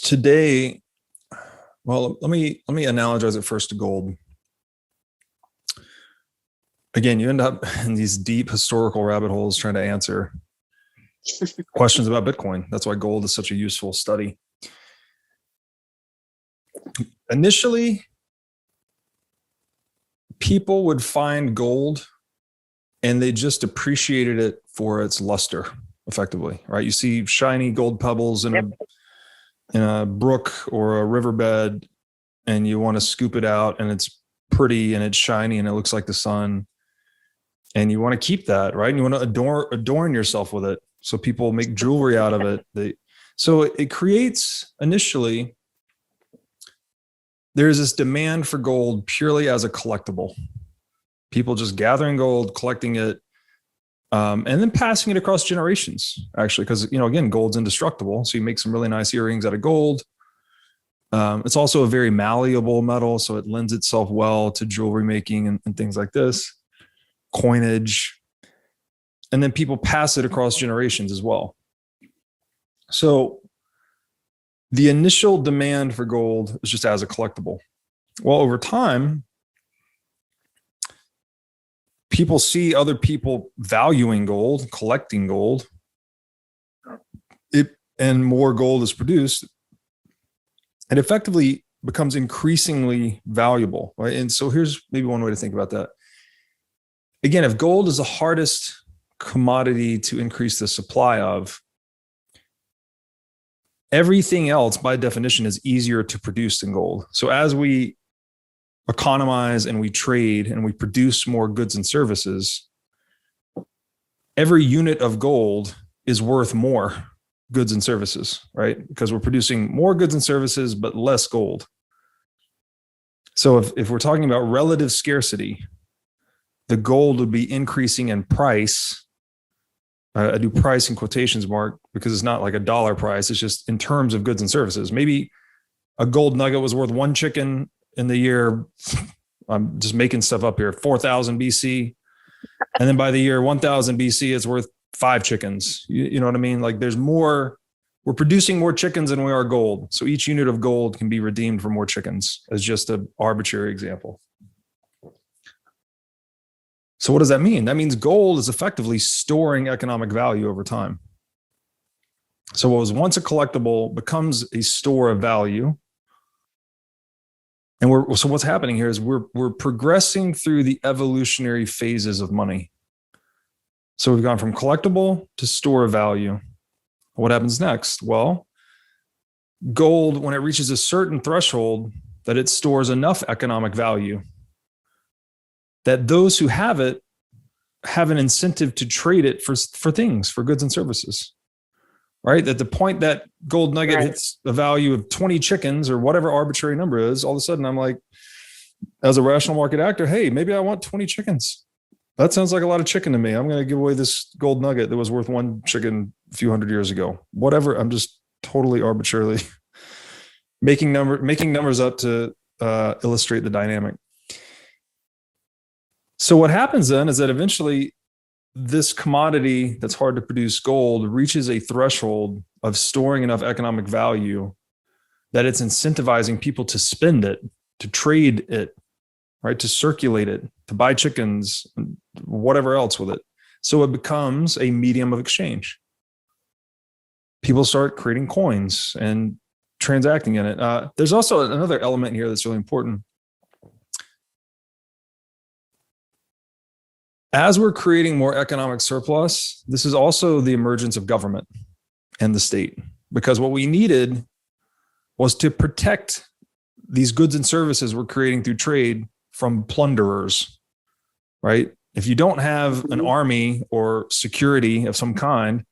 Today, well, let me analogize it first to gold. Again, you end up in these deep historical rabbit holes trying to answer questions about Bitcoin. That's why gold is such a useful study. Initially, people would find gold and they just appreciated it for its luster, effectively, right? You see shiny gold pebbles in a brook or a riverbed, and you want to scoop it out, and it's pretty and it's shiny and it looks like the sun, and you want to keep that, right? And you want to adorn yourself with it. So people make jewelry out of it. So it creates, initially, there's this demand for gold purely as a collectible. People just gathering gold, collecting it, and then passing it across generations, actually, because, again, gold's indestructible. So you make some really nice earrings out of gold. It's also a very malleable metal, so it lends itself well to jewelry making and things like this, coinage. And then people pass it across generations as well. So the initial demand for gold is just as a collectible. Well, over time, people see other people valuing gold, collecting gold, and more gold is produced. It effectively becomes increasingly valuable, right? And so here's maybe one way to think about that. Again, if gold is the hardest commodity to increase the supply of, everything else by definition is easier to produce than gold. So as we economize and we trade and we produce more goods and services, every unit of gold is worth more goods and services, right? Because we're producing more goods and services, but less gold. So if we're talking about relative scarcity, the gold would be increasing in price. I do price in quotations mark because it's not like a dollar price. It's just in terms of goods and services. Maybe a gold nugget was worth one chicken in the year, I'm just making stuff up here, 4,000 BC. And then by the year 1,000 BC, it's worth 5 chickens. You know what I mean? Like we're producing more chickens than we are gold. So each unit of gold can be redeemed for more chickens, as just an arbitrary example. So what does that mean? That means gold is effectively storing economic value over time. So what was once a collectible becomes a store of value. And so what's happening here is we're progressing through the evolutionary phases of money. So we've gone from collectible to store of value. What happens next? Well, gold, when it reaches a certain threshold, that it stores enough economic value that those who have it have an incentive to trade it for things, for goods and services, right? At the point that gold nugget hits a value of 20 chickens or whatever arbitrary number is, all of a sudden I'm like, as a rational market actor, hey, maybe I want 20 chickens. That sounds like a lot of chicken to me. I'm going to give away this gold nugget that was worth one chicken a few hundred years ago. Whatever. I'm just totally arbitrarily making numbers up to illustrate the dynamic. So what happens then is that eventually this commodity that's hard to produce, gold, reaches a threshold of storing enough economic value that it's incentivizing people to spend it, to trade it, right? To circulate it, to buy chickens, whatever else with it. So it becomes a medium of exchange. People start creating coins and transacting in it. There's also another element here that's really important. As we're creating more economic surplus, this is also the emergence of government and the state, because what we needed was to protect these goods and services we're creating through trade from plunderers, right? If you don't have an army or security of some kind,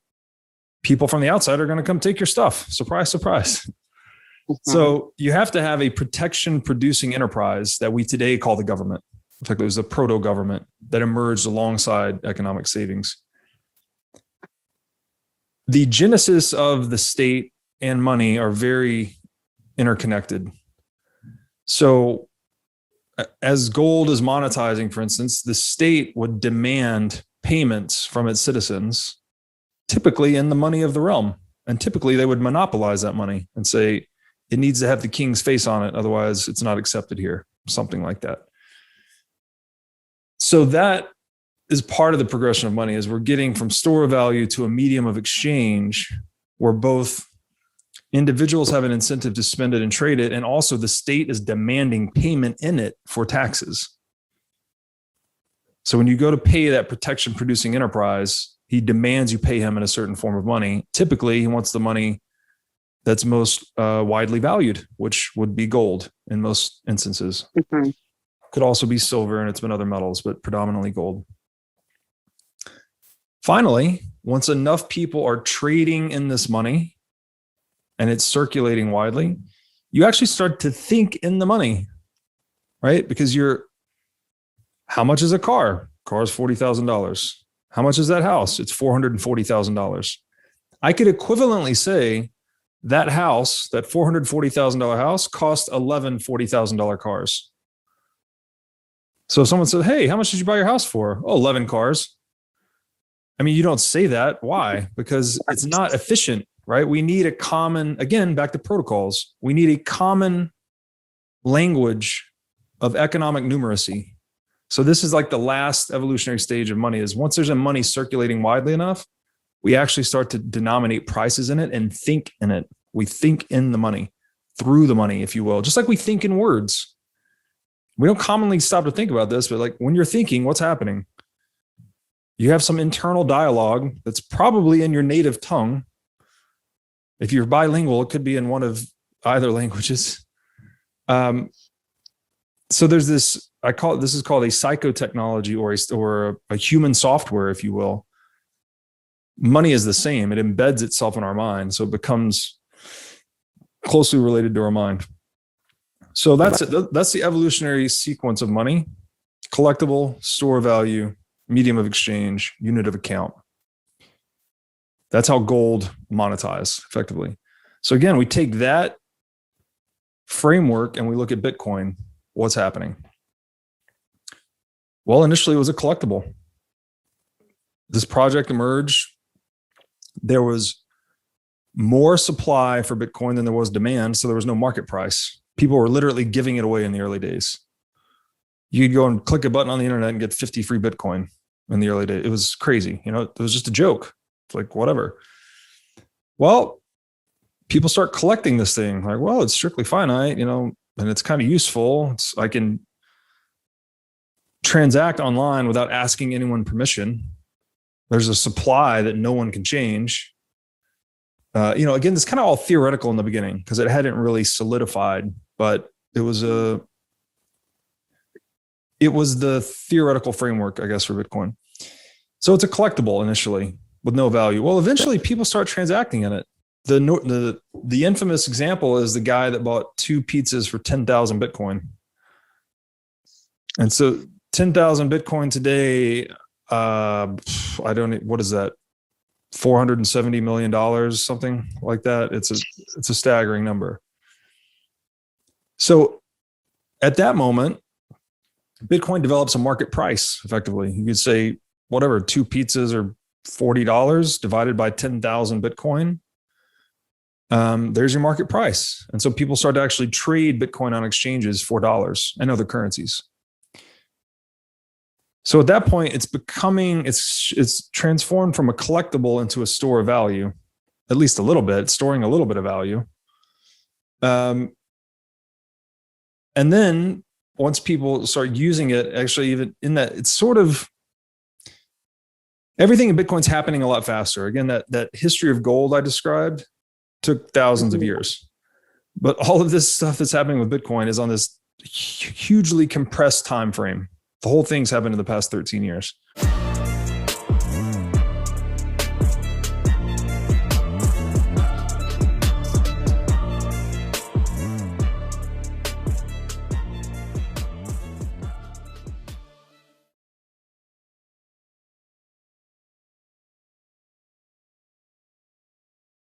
people from the outside are going to come take your stuff. Surprise, surprise. So you have to have a protection producing enterprise that we today call the government. In fact, it was the proto-government that emerged alongside economic savings. The genesis of the state and money are very interconnected. So as gold is monetizing, for instance, the state would demand payments from its citizens, typically in the money of the realm. And typically they would monopolize that money and say, it needs to have the king's face on it. Otherwise, it's not accepted here. Something like that. So that is part of the progression of money, is we're getting from store of value to a medium of exchange where both individuals have an incentive to spend it and trade it, and also the state is demanding payment in it for taxes. So when you go to pay that protection producing enterprise, he demands you pay him in a certain form of money. Typically, he wants the money that's most widely valued, which would be gold in most instances. Mm-hmm. Could also be silver, and it's been other metals, but predominantly gold. Finally, once enough people are trading in this money and it's circulating widely, you actually start to think in the money, right? Because how much is a car? Car is $40,000. How much is that house? It's $440,000. I could equivalently say that house, that $440,000 house, cost 11 $40,000 cars. So if someone says, hey, how much did you buy your house for? Oh, 11 cars. I mean, you don't say that. Why? Because it's not efficient, right? We need a common, again, back to protocols. We need a common language of economic numeracy. So this is like the last evolutionary stage of money, is once there's a money circulating widely enough, we actually start to denominate prices in it and think in it. We think in the money, through the money, if you will, just like we think in words. We don't commonly stop to think about this, but like when you're thinking, what's happening? You have some internal dialogue that's probably in your native tongue. If you're bilingual, it could be in one of either languages. So there's this, this is called a psychotechnology or a human software, if you will. Money is the same. It embeds itself in our mind. So it becomes closely related to our mind. So that's the evolutionary sequence of money: collectible, store of value, medium of exchange, unit of account. That's how gold monetized effectively. So again, we take that framework and we look at Bitcoin. What's happening? Well, initially it was a collectible. This project emerged. There was more supply for Bitcoin than there was demand, so there was no market price. People were literally giving it away in the early days. You could go and click a button on the internet and get 50 free Bitcoin in the early days. It was crazy. It was just a joke. It's like, whatever. Well, people start collecting this thing. Like, well, it's strictly finite, and it's kind of useful. I can transact online without asking anyone permission. There's a supply that no one can change. Again, it's kind of all theoretical in the beginning because it hadn't really solidified, but it was the theoretical framework, I guess, for Bitcoin. So it's a collectible initially with no value. Well, eventually people start transacting in it. The infamous example is the guy that bought 2 pizzas for 10,000 Bitcoin. And so 10,000 Bitcoin today, what is that? $470 million, something like that. It's a staggering number. So at that moment, Bitcoin develops a market price effectively. You could say, whatever, 2 pizzas are $40 divided by 10,000 Bitcoin. There's your market price. And so people start to actually trade Bitcoin on exchanges for dollars and other currencies. So at that point, it's transformed from a collectible into a store of value, at least a little bit, storing a little bit of value. And then once people start using it, actually even in that, it's sort of, everything in Bitcoin's happening a lot faster. Again, that history of gold I described took thousands of years. But all of this stuff that's happening with Bitcoin is on this hugely compressed time frame. The whole thing's happened in the past 13 years.